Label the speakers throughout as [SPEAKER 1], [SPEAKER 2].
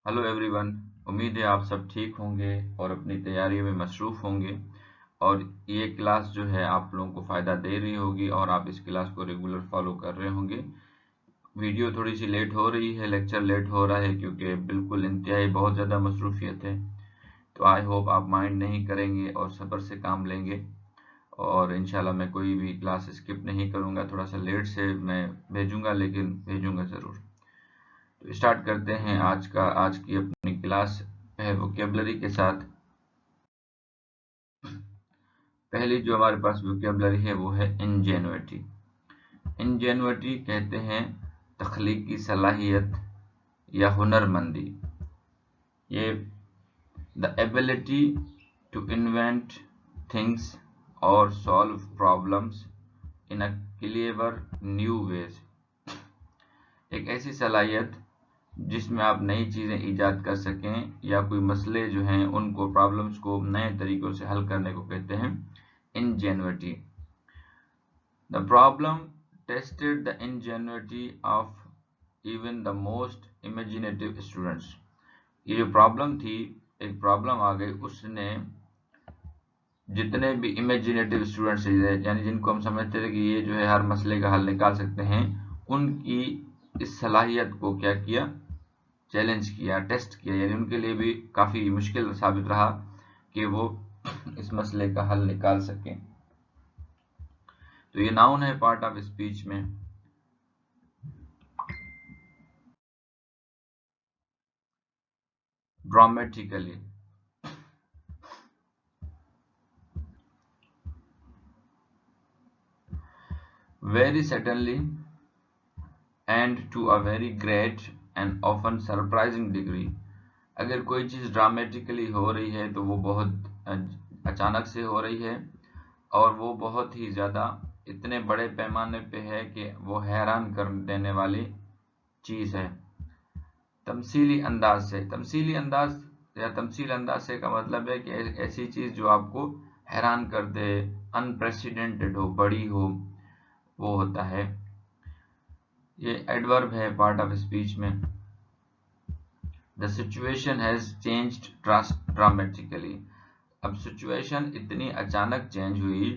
[SPEAKER 1] Hello everyone. उम्मीद है आप सब ठीक होंगे और अपनी तैयारियों में मसरूफ़ होंगे और ये क्लास जो है आप लोगों को फ़ायदा दे रही होगी और आप इस क्लास को रेगुलर फॉलो कर रहे होंगे। वीडियो थोड़ी सी लेट हो रही है, लेक्चर लेट हो रहा है क्योंकि बिल्कुल इंतहाई बहुत ज़्यादा मसरूफियत है। तो आई होप आप माइंड नहीं करेंगे और सब्र से काम लेंगे और इंशाल्लाह मैं कोई भी क्लास स्किप नहीं करूँगा। थोड़ा सा लेट से मैं भेजूँगा लेकिन भेजूँगा ज़रूर। तो स्टार्ट करते हैं आज की अपनी क्लास है वोकेबलरी के साथ। पहली जो हमारे पास वोकेबलरी है वो है इंजेन्युइटी। इंजेन्युइटी कहते हैं तख्लीकी सलाहियत या हुनरमंदी। ये the ability to invent things और solve problems in a clever new ways. एक ऐसी सलाहियत जिसमें आप नई चीजें ईजाद कर सकें या कोई मसले जो हैं उनको प्रॉब्लम्स को नए तरीकों से हल करने को कहते हैं ingenuity. The problem tested the ingenuity of even the most imaginative students. ये जो प्रॉब्लम थी, एक प्रॉब्लम आ गई, उसने जितने भी इमेजिनेटिव स्टूडेंट्स यानी जिनको हम समझते थे कि ये जो है हर मसले का हल निकाल सकते हैं, उनकी इस सलाहियत को क्या किया, चैलेंज किया, टेस्ट किया। यानी उनके लिए भी काफी मुश्किल साबित रहा कि वो इस मसले का हल निकाल सकें। तो ये नाउन है पार्ट ऑफ स्पीच में। Dramatically, very suddenly and to a very great and often surprising degree। अगर कोई चीज ड्रामेटिकली हो रही है तो वो बहुत अचानक से हो रही है और वो बहुत ही ज्यादा इतने बड़े पैमाने पे है कि वो हैरान कर देने वाली चीज है। तमसीली अंदाज से, तमसीली अंदाज या तमसील अंदाज से का मतलब है कि ऐसी चीज जो आपको हैरान कर दे, अनप्रेसिडेंटेड हो, बड़ी हो, वो होता है। ये एडवर्ब है पार्ट ऑफ स्पीच में। The situation has changed dramatically. अब सिचुएशन इतनी अचानक चेंज हुई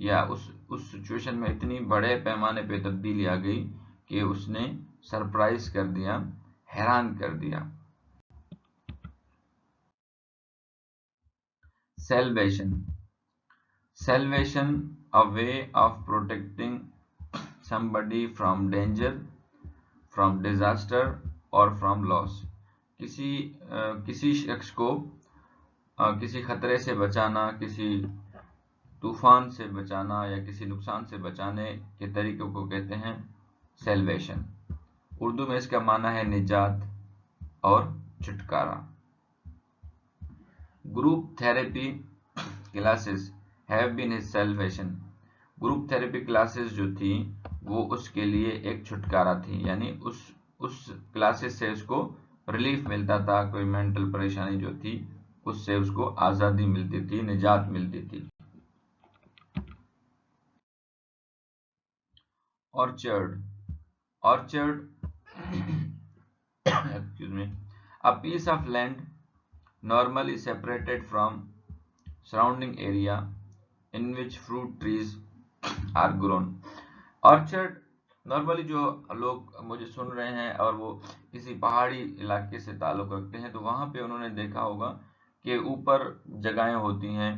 [SPEAKER 1] या उस सिचुएशन में इतनी बड़े पैमाने पे तब्दीली आ गई कि उसने सरप्राइज कर दिया, हैरान कर दिया। Salvation. Salvation, a way of protecting somebody from danger, from disaster or from loss. किसी शख्स को किसी खतरे से बचाना, किसी तूफान से बचाना या किसी नुकसान से बचाने के तरीकों को कहते हैं सेल्वेशन। उर्दू में इसका माना है निजात और छुटकारा। Group therapy classes have been his salvation. Group therapy classes जो थी वो उसके लिए एक छुटकारा थी, यानी उस क्लासेस से उसको रिलीफ मिलता था। कोई मेंटल परेशानी जो थी उससे उसको आजादी मिलती थी, निजात मिलती थी। Orchard, orchard excuse me, a piece of land normally separated from surrounding area in which fruit trees are grown। Orchard normally जो लोग मुझे सुन रहे हैं और वो किसी पहाड़ी इलाके से ताल्लुक रखते हैं तो वहां पे उन्होंने देखा होगा कि ऊपर जगहें होती हैं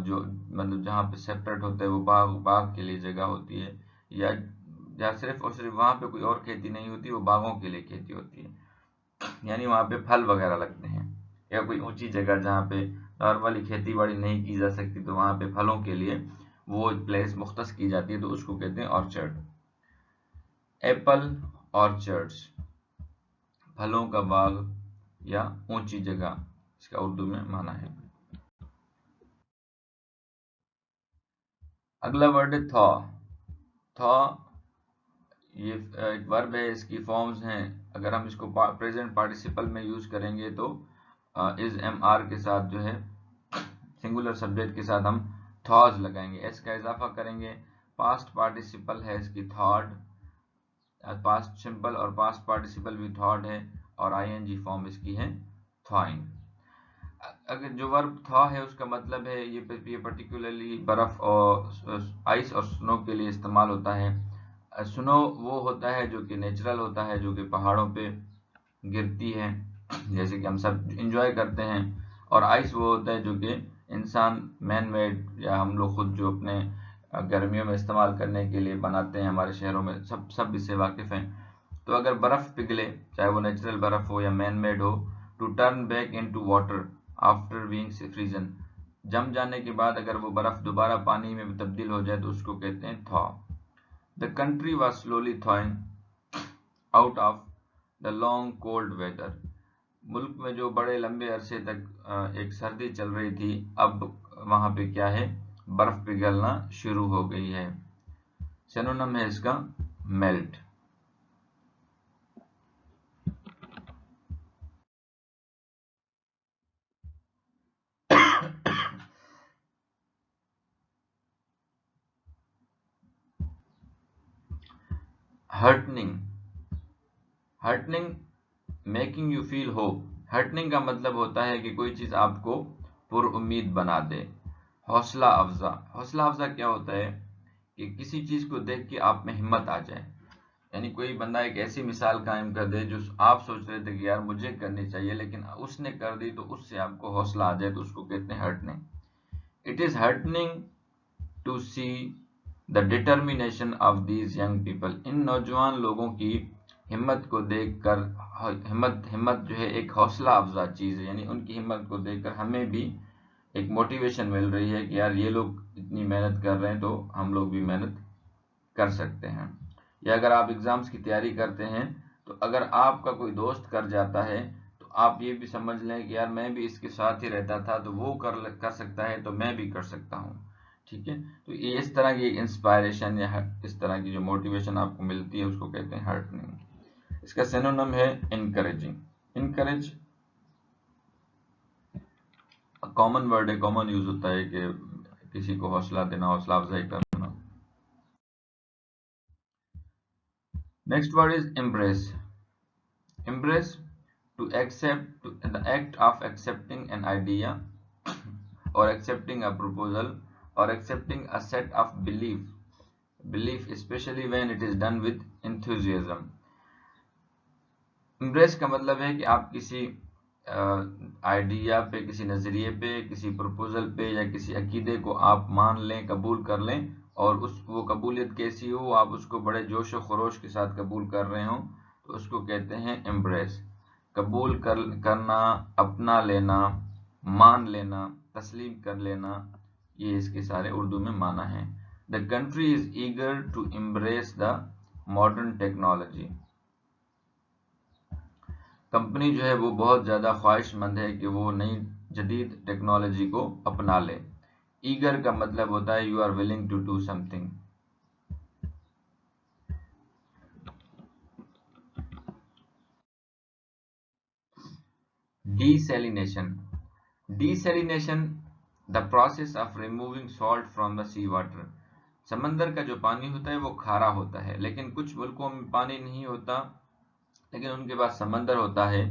[SPEAKER 1] जो मतलब जहाँ पे सेपरेट होते हैं, वो बाग के लिए जगह होती है या सिर्फ और सिर्फ वहां पे कोई और खेती नहीं होती, वो बागों के लिए खेती होती है। यानी वहां पे फल वगैरह लगते हैं या कोई ऊंची जगह जहाँ पे नॉर्मली खेती बाड़ी नहीं की जा सकती तो वहां पे फलों के लिए वो प्लेस मुख्तस की जाती है, तो उसको कहते हैं ऑर्चर्ड। एप्पल ऑर्चर्ड्स, फलों का बाग या ऊंची जगह, इसका उर्दू में माना है। अगला वर्ड है थॉ। थॉ ये एक वर्ब है, इसकी फॉर्म्स हैं। अगर हम इसको प्रेजेंट पार्टिसिपल में यूज करेंगे तो इज एम आर के साथ जो है सिंगुलर सब्जेक्ट के साथ हम थॉज लगाएंगे, एस का इजाफा करेंगे। पास्ट पार्टिसिपल है इसकी थॉट, पास्ट सिंपल और पास्ट पार्टिसिपल भी थॉट है और आईएनजी फॉर्म इसकी है थॉइंग। अगर जो वर्ब थॉ है उसका मतलब है ये पर्टिकुलरली बर्फ और आइस और स्नो के लिए इस्तेमाल होता है। स्नो वो होता है जो कि नेचुरल होता है, जो कि पहाड़ों पे गिरती है, जैसे कि हम सब इंजॉय करते हैं। और आइस वो होता है जो कि इंसान मैन मेड या हम लोग खुद जो अपने गर्मियों में इस्तेमाल करने के लिए बनाते हैं, हमारे शहरों में सब इससे वाकिफ हैं। तो अगर बर्फ पिघले, चाहे वो नेचुरल बर्फ हो या मैन मेड हो, to turn back into water after being frozen, जम जाने के बाद अगर वो बर्फ दोबारा पानी में तब्दील हो जाए तो उसको कहते हैं thaw. The country was slowly thawing out of the long cold weather, मुल्क में जो बड़े लंबे अरसे तक एक सर्दी चल रही थी, अब वहां पे क्या है, बर्फ पिघलना शुरू हो गई है। सिनोनिम है इसका melt. Heartening, heartening making you feel hope. Heartening का मतलब होता है कि कोई चीज आपको पुरउम्मीद बना दे। हौसला अफजा, हौसला अफजा क्या होता है कि किसी चीज को देख के आप में हिम्मत आ जाए, यानी कोई बंदा एक ऐसी मिसाल कायम कर दे जो आप सोच रहे थे कि यार मुझे करनी चाहिए, लेकिन उसने कर दी तो उससे आपको हौसला आ जाए, तो उसको कहते हैं heartening. It is heartening to see the determination of these young people, इन नौजवान लोगों की हिम्मत को देखकर, हिम्मत जो है एक हौसला अफजा चीज है, यानी उनकी हिम्मत को देखकर हमें भी एक मोटिवेशन मिल रही है कि यार ये लोग इतनी मेहनत कर रहे हैं तो हम लोग भी मेहनत कर सकते हैं। या अगर आप एग्जाम्स की तैयारी करते हैं तो अगर आपका कोई दोस्त कर जाता है तो आप ये भी समझ लें कि यार मैं भी इसके साथ ही रहता था, तो वो कर सकता है तो मैं भी कर सकता हूँ। ठीक है, तो ये इस तरह की इंस्पायरेशन या इस तरह की जो मोटिवेशन आपको मिलती है उसको कहते हैं हर्टनिंग। इसका सिनोनिम है इनकरेजिंग। इनकरेज कॉमन वर्ड है, कॉमन यूज होता है कि किसी को हौसला देना, हौसला अफजाई करना। Next word is embrace. Embrace, to accept, the act of accepting an idea or accepting a proposal or accepting a set of belief especially when it is done with enthusiasm। embrace का मतलब है कि आप किसी idea पे, किसी नजरिए पे, किसी प्रपोजल पे या किसी अकीदे को आप मान लें, कबूल कर लें, और वो कबूलियत कैसी हो, आप उसको बड़े जोश और खरोश के साथ कबूल कर रहे हो, तो उसको कहते हैं एम्ब्रेस। कबूल करना, अपना लेना, मान लेना, तस्लीम कर लेना, ये इसके सारे उर्दू में माना है। The country is eager to embrace the modern technology, company जो है वो बहुत ज़्यादा ख्वाहिशमंद है कि वो नई जदीद टेक्नोलॉजी को अपना ले। ईगर का मतलब होता है you are willing to do something. Desalination, desalination the process of removing salt from the sea water. समंदर का जो पानी होता है वो खारा होता है, लेकिन कुछ मुल्कों में पानी नहीं होता लेकिन उनके पास समंदर होता है,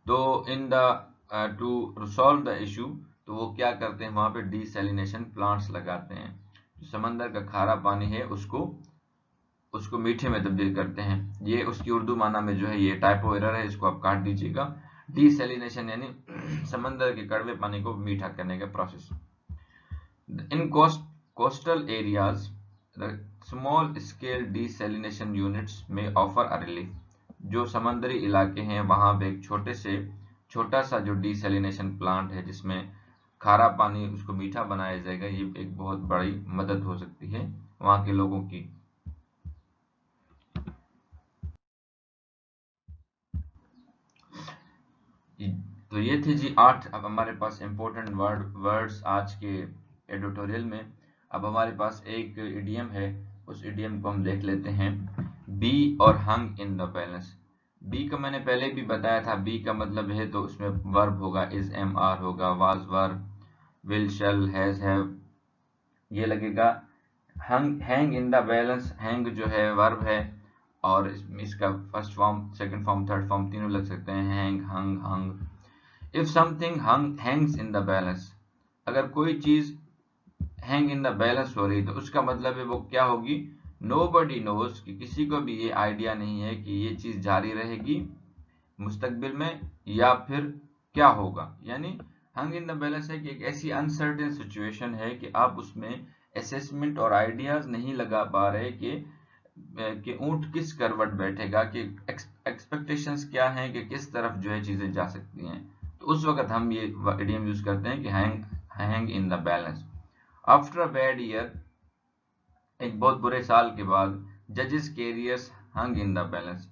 [SPEAKER 1] तो in the two solve the issue, तो वो क्या करते हैं, वहां पे डीसैलिनेशन प्लांट्स लगाते हैं। जो समंदर का खारा पानी है उसको मीठे में तब्दील करते हैं। ये उसकी उर्दू माना में जो है ये टाइपो एरर है, इसको आप काट दीजिएगा। डीसैलिनेशन यानी समंदर के कड़वे पानी को मीठा करने का process. In coastal areas, the small scale desalination units may offer a relief। जो समुद्री इलाके हैं वहां पे एक छोटा सा जो डीसैलिनेशन प्लांट है जिसमें खारा पानी उसको मीठा बनाया जाएगा, ये एक बहुत बड़ी मदद हो सकती है वहां के लोगों की। तो ये थे जी 8 अब हमारे पास इंपॉर्टेंट वर्ड्स आज के एडिटोरियल में। अब हमारे पास एक इडियम है, उस इडियम को हम देख लेते हैं। बी और हंग इन द बैलेंस। बी का मैंने पहले भी बताया था, बी का मतलब है तो उसमें वर्ब होगा, इज एम आर होगा, was verb, will shell has have ये लगेगा। Hang in the balance, hang जो है वर्ब है और इसका first form, second form, third form तीनों लग सकते हैं, hang, hung, hung. If something Hanks in the balance, अगर कोई चीज हैंग इन द बैलेंस हो रही तो उसका मतलब है वो क्या होगी, नोबडी नोज, कि किसी को भी ये आइडिया नहीं है कि ये चीज जारी रहेगी मुस्तकबिल में या फिर क्या होगा। यानी हंग इन द बैलेंस है कि एक ऐसी अनसर्टेन सिचुएशन है कि आप उसमें असेसमेंट और आइडियाज नहीं लगा पा रहे कि ऊंट किस करवट बैठेगा, कि एक्सपेक्टेशंस क्या हैं कि किस तरफ जो है चीजें जा सकती हैं। तो उस वक्त हम ये इडियम यूज करते हैं कि hang in the balance. After a bad year, एक बहुत बुरे साल के बाद, जजेस careers hung in the balance,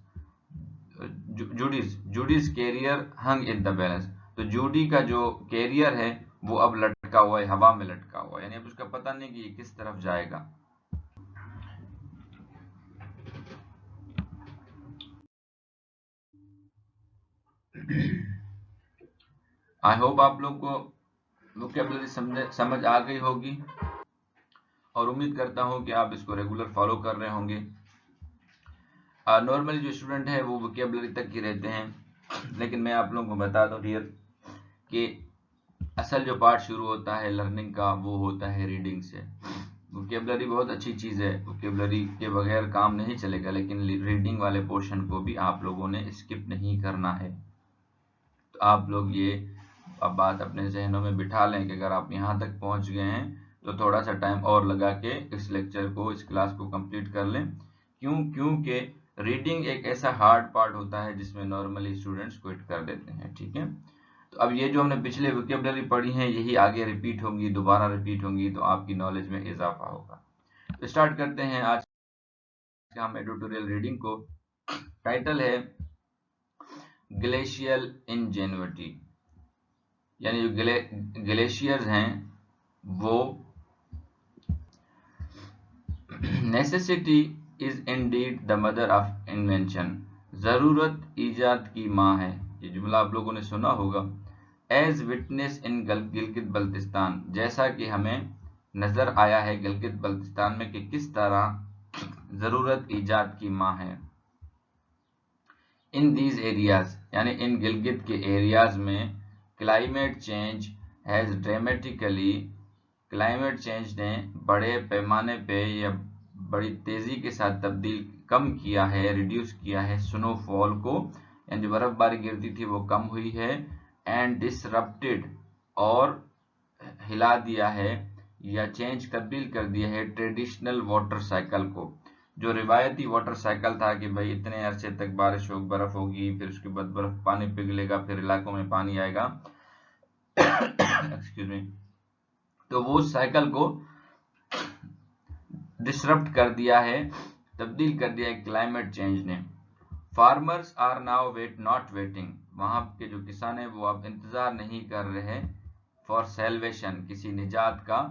[SPEAKER 1] Judy's career hung in the balance. तो जूडी का जो कैरियर है वो अब लटका हुआ है, हवा में लटका हुआ है, यानी अब उसका पता नहीं कि ये किस तरफ जाएगा। आई होप आप लोग को वोकैबुलरी समझ आ गई होगी और उम्मीद करता हूं कि आप इसको रेगुलर फॉलो कर रहे होंगे। नॉर्मली जो स्टूडेंट है वो वोकैबुलरी तक ही रहते हैं, लेकिन मैं आप लोगों को बता दूं डियर कि असल जो पार्ट शुरू होता है लर्निंग का वो होता है रीडिंग से। वोकैबुलरी बहुत अच्छी चीज़ है, वोकैबुलरी के बगैर काम नहीं चलेगा, लेकिन रीडिंग वाले पोर्शन को भी आप लोगों ने स्किप नहीं करना है। तो आप लोग ये अब बात अपने जहनों में बिठा लें कि अगर आप यहाँ तक पहुँच गए हैं तो थोड़ा सा टाइम और लगा के इस लेक्चर को, इस क्लास को कंप्लीट कर लें। क्योंकि रीडिंग एक ऐसा हार्ड पार्ट होता है जिसमें नॉर्मली स्टूडेंट्स क्विट कर देते हैं। ठीक है, तो अब ये जो हमने पिछले वोकैबुलरी पढ़ी है यही आगे रिपीट होंगी, दोबारा रिपीट होंगी, तो आपकी नॉलेज में इजाफा होगा। तो स्टार्ट करते हैं आज का हम एडिटोरियल रीडिंग को। टाइटल है ग्लेशियल इंजेन्युइटी, यानी जो ग्लेशियर्स हैं वो, necessity is Indeed the mother of invention, जरूरत ईजाद की माँ है। ये जुमला आप लोगों ने सुना होगा। As witness in Gilgit Baltistan, जैसा कि हमें नजर आया है गिलगित बल्तिस्तान में कि किस तरह जरूरत ईजाद की माँ है। इन दीज एरियाज, यानी इन गिलगित के एरियाज में, climate change has dramatically, climate change ने बड़े पैमाने पे या बड़ी तेजी के साथ तब्दील कम किया है, रिड्यूस किया है स्नोफॉल को, यानी जो बर्फबारी गिरती थी वो कम हुई है। एंड डिसरप्टेड, और हिला दिया है या चेंज तब्दील कर दिया है ट्रेडिशनल वाटर साइकिल को। जो रिवायती वाटर साइकिल था कि भाई इतने अरसे तक बारिश हो, बर्फ होगी, फिर उसके बाद बर्फ पानी पिघलेगा, फिर इलाकों में पानी आएगा एक्सक्यूज मी, तो वो साइकिल को डिसरप्ट कर दिया है, तब्दील कर दिया है क्लाइमेट चेंज ने। Farmers are now not waiting, वहां के जो किसान है वो अब इंतजार नहीं कर रहे फॉर सेल्वेशन, किसी निजात का,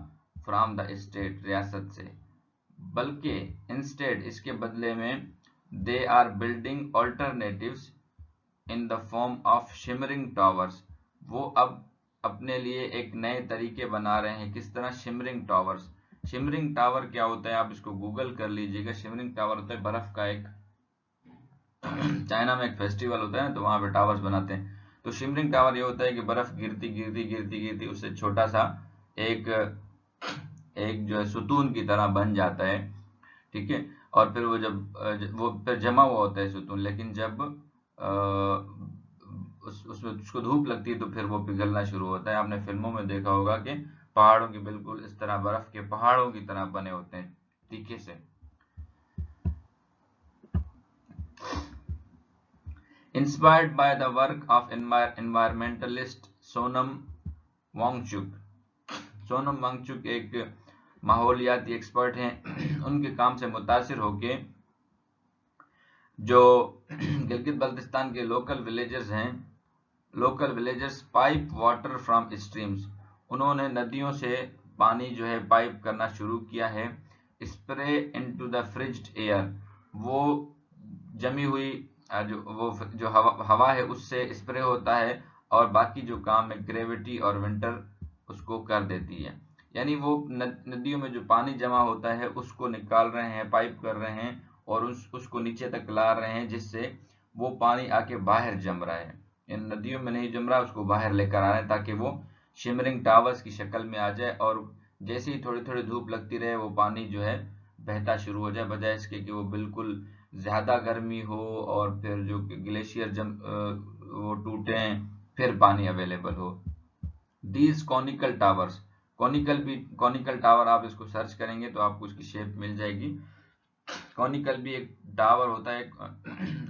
[SPEAKER 1] फ्रॉम द स्टेट, रियासत से, बल्कि इंस्टेड, इसके बदले में, they are building alternatives in the form of shimmering towers, वो अब अपने लिए एक नए तरीके बना रहे हैं। किस तरह? Shimmering towers. शिमरिंग टावर क्या होता है आप इसको गूगल कर लीजिएगा। शिमरिंग टावर होता है बर्फ का एक, चाइना में एक फेस्टिवल होता है तो वहां पे टावर्स बनाते हैं। तो शिमरिंग टावर ये होता है कि बर्फ गिरती गिरती गिरती गिरती उससे छोटा सा एक एक जो है सुतून की तरह बन जाता है। ठीक है, और फिर वो जब वो फिर जमा हुआ होता है सुतून, लेकिन जब उसमें उसको धूप लगती है तो फिर वो पिघलना शुरू होता है। आपने फिल्मों में देखा होगा कि पहाड़ों की बिल्कुल इस तरह बर्फ के पहाड़ों की तरह बने होते हैं तीखे से। Inspired by the work of environmentalist Sonam Wangchuk. Sonam Wangchuk एक माहौलियाती एक्सपर्ट हैं। उनके काम से मुतासिर होके जो गिलगित बल्तिस्तान के लोकल विलेजर्स हैं, local villagers pipe water from streams, उन्होंने नदियों से पानी जो है पाइप करना शुरू किया है। स्प्रे इनटू द फ्रिज्ड एयर, वो जमी हुई जो हवा है उससे स्प्रे होता है, और बाकी जो काम है ग्रेविटी और विंटर उसको कर देती है। यानी वो नदियों में जो पानी जमा होता है उसको निकाल रहे हैं, पाइप कर रहे हैं, और उसको नीचे तक ला रहे हैं, जिससे वो पानी आके बाहर जम रहा है। इन नदियों में नहीं जम रहा, उसको बाहर लेकर आ रहे हैं ताकि वो शिमरिंग टावर्स की शक्ल में आ जाए, और जैसे ही थोड़ी थोड़ी धूप लगती रहे वो पानी जो है बहता शुरू हो जाए, बजाय इसके कि वो बिल्कुल ज़्यादा गर्मी हो और फिर जो ग्लेशियर वो टूटे फिर पानी अवेलेबल हो। These conical towers, conical tower आप इसको सर्च करेंगे तो आपको इसकी शेप मिल जाएगी। कॉनिकल भी एक टावर होता है।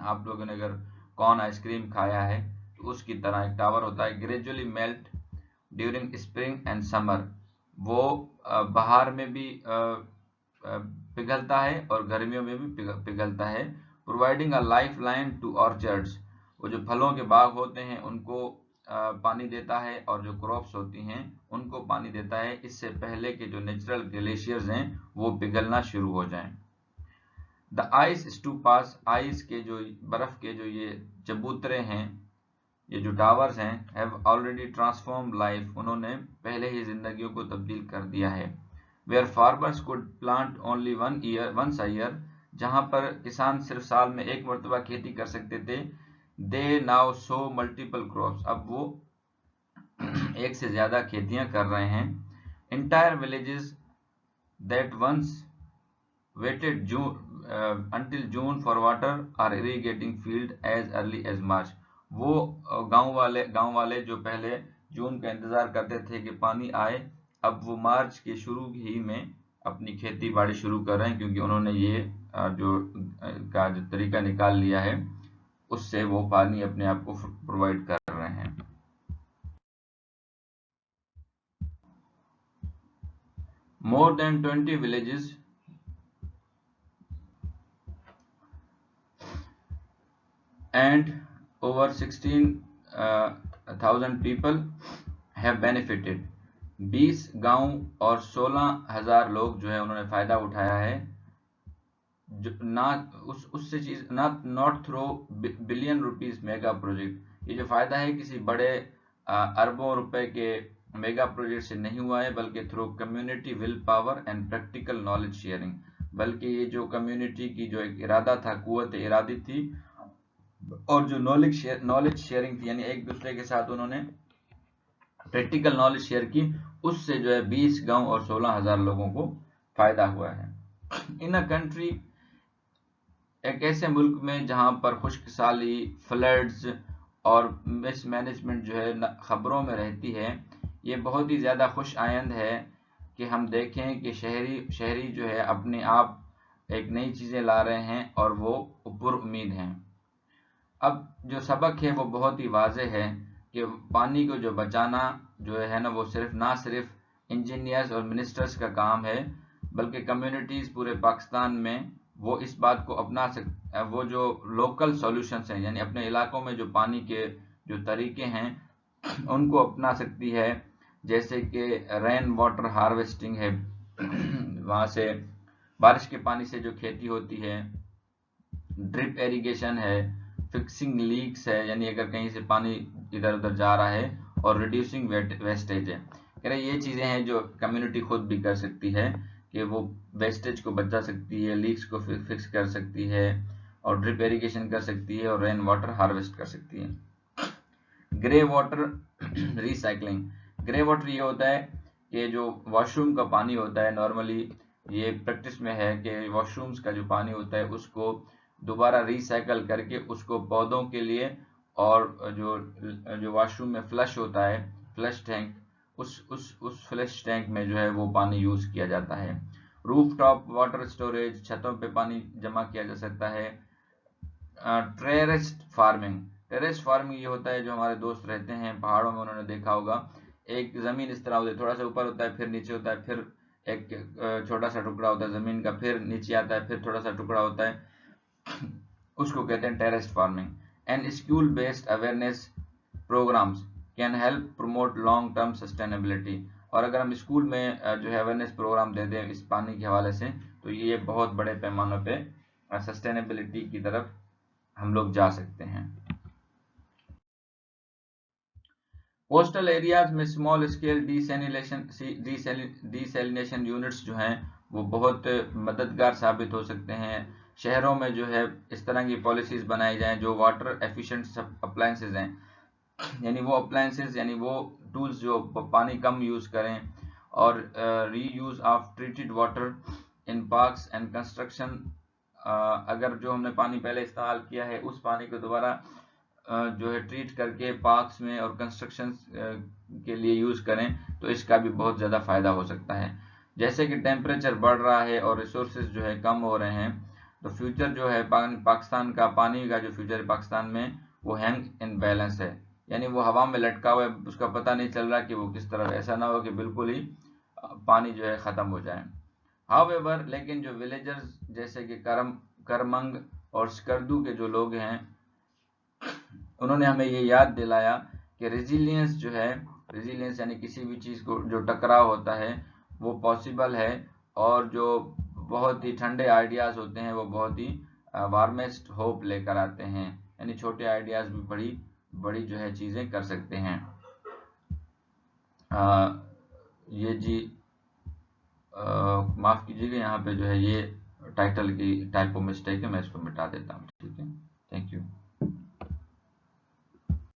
[SPEAKER 1] आप लोगों ने अगर कॉर्न आइसक्रीम खाया है तो उसकी तरह एक टावर होता है। Gradually melt during spring and summer, वो बाहर में भी पिघलता है और गर्मियों में भी पिघलता है। Providing a lifeline to orchards, वो जो फलों के बाग होते हैं उनको पानी देता है, और जो क्रॉप्स होती हैं उनको पानी देता है, इससे पहले के जो नेचुरल ग्लेशियर्स हैं वो पिघलना शुरू हो जाएं। द आइस स्टूपास, आइस के जो बर्फ के जो ये चबूतरे हैं, ये जो टावर्स हैं, हैव ऑलरेडी ट्रांसफॉर्म लाइफ, उन्होंने पहले ही जिंदगियों को तब्दील कर दिया है। Where farmers could plant only once a year, जहां पर किसान सिर्फ साल में एक मरतबा खेती कर सकते थे, they now sow multiple crops, अब वो एक से ज्यादा खेतियां कर रहे हैं। Entire villages that once waited until June for water are irrigating field as early as March, वो गांव वाले जो पहले जून का इंतजार करते थे कि पानी आए, अब वो मार्च के शुरू ही में अपनी खेती बाड़ी शुरू कर रहे हैं, क्योंकि उन्होंने ये जो तरीका निकाल लिया है, उससे वो पानी अपने आप को प्रोवाइड कर रहे हैं। More than 20 villages and over 16,000 people have benefited, 20 गांव और 16,000 लोग जो है उन्होंने फायदा उठाया है। जो ना उससे चीज not through billion rupees mega project, ये जो फायदा है किसी बड़े अरबों रुपए के मेगा प्रोजेक्ट से नहीं हुआ है, बल्कि through community will power and practical knowledge sharing, बल्कि ये जो कम्युनिटी की जो एक इरादा था, कुव्वत इरादी थी, और जो नॉलेज शेयरिंग थी, यानी एक दूसरे के साथ उन्होंने प्रैक्टिकल नॉलेज शेयर की, उससे जो है 20 गांव और 16,000 लोगों को फायदा हुआ है। इन अ कंट्री, एक ऐसे मुल्क में जहां पर खुश्क साली, फ्लड्स और मिसमैनेजमेंट जो है खबरों में रहती है, ये बहुत ही ज़्यादा खुश आयंद है कि हम देखें कि शहरी जो है अपने आप एक नई चीज़ें ला रहे हैं और वो पुर उम्मीद हैं। अब जो सबक है वो बहुत ही वाज़ेह है कि पानी को जो बचाना जो है ना, वो ना सिर्फ इंजीनियर्स और मिनिस्टर्स का काम है, बल्कि कम्युनिटीज़ पूरे पाकिस्तान में वो इस बात को अपना वो जो लोकल सॉल्यूशंस हैं, यानी अपने इलाकों में जो पानी के जो तरीके हैं उनको अपना सकती है, जैसे कि रेन वाटर हार्वेस्टिंग है, वहाँ से बारिश के पानी से जो खेती होती है, ड्रिप एरीगेशन है, फिक्सिंग लीक्स है, यानी अगर कहीं से पानी इधर उधर जा रहा है, और रिड्यूसिंग वेस्टेज है। कह रहे ये चीज़ें हैं जो कम्युनिटी खुद भी कर सकती है, कि वो वेस्टेज को बचा सकती है, लीक्स को फिक्स कर सकती है, और ड्रिप एरीगेशन कर सकती है, और रेन वाटर हार्वेस्ट कर सकती है। Grey water recycling, grey water ये होता है कि जो वॉशरूम का पानी होता है, नॉर्मली ये प्रैक्टिस में है कि वॉशरूम्स का जो पानी होता है उसको दोबारा रिसाइकल करके उसको पौधों के लिए, और जो वॉशरूम में फ्लश होता है, फ्लश टैंक, उस फ्लश टैंक में जो है वो पानी यूज किया जाता है। रूफ टॉप वाटर स्टोरेज, छतों पे पानी जमा किया जा सकता है। टेरेस्ड फार्मिंग ये होता है, जो हमारे दोस्त रहते हैं पहाड़ों में, उन्होंने देखा होगा एक जमीन इस तरह होती है, थोड़ा सा ऊपर होता है, फिर नीचे होता है, फिर एक छोटा सा टुकड़ा होता है जमीन का, फिर नीचे आता है, फिर थोड़ा सा टुकड़ा होता है, उसको कहते हैं terraced farming. And school based awareness programmes can help promote long term sustainability, और अगर हम स्कूल में जो है अवेयरनेस प्रोग्राम दे दें इस पानी के हवाले से, तो ये बहुत बड़े पैमानों पे सस्टेनेबिलिटी की तरफ हम लोग जा सकते हैं। कोस्टल एरियाज में स्मॉल स्केल डिसैलिनेशन यूनिट्स जो हैं वो बहुत मददगार साबित हो सकते हैं। शहरों में जो है इस तरह की पॉलिसीज बनाई जाएं जो वाटर एफिशिएंट अप्लायंसेज हैं, यानी वो अप्लायंसेज यानी वो टूल्स जो पानी कम यूज करें, और reuse of treated water in parks and construction. अगर जो हमने पानी पहले इस्तेमाल किया है उस पानी को दोबारा जो है ट्रीट करके पार्क्स में और कंस्ट्रक्शन के लिए यूज करें तो इसका भी बहुत ज़्यादा फायदा हो सकता है। जैसे कि टेम्परेचर बढ़ रहा है और रिसोर्सेज जो है कम हो रहे हैं, तो फ्यूचर जो है पाकिस्तान का पानी का जो फ्यूचर है पाकिस्तान में वो हैंग इन बैलेंस है, यानी वो हवा में लटका हुआ है, उसका पता नहीं चल रहा कि वो किस तरफ। ऐसा ना हो कि बिल्कुल ही पानी जो है ख़त्म हो जाए। हाउएवर लेकिन जो विलेजर्स जैसे कि करमंग और स्कर्दू के जो लोग हैं, उन्होंने हमें ये याद दिलाया कि रेजिलियंस जो है, रेजिलियंस यानी किसी भी चीज़ को जो टकराव होता है वो पॉसिबल है, और जो बहुत ही ठंडे आइडियाज़ होते हैं वो बहुत ही वार्मेस्ट होप लेकर आते हैं, यानी छोटे आइडियाज़ भी बड़ी बड़ी जो है चीज़ें कर सकते हैं। ये जी माफ़ कीजिएगा, यहाँ पे जो है ये टाइटल की टाइपो मिस्टेक है, मैं इसको मिटा देता हूँ, ठीक है।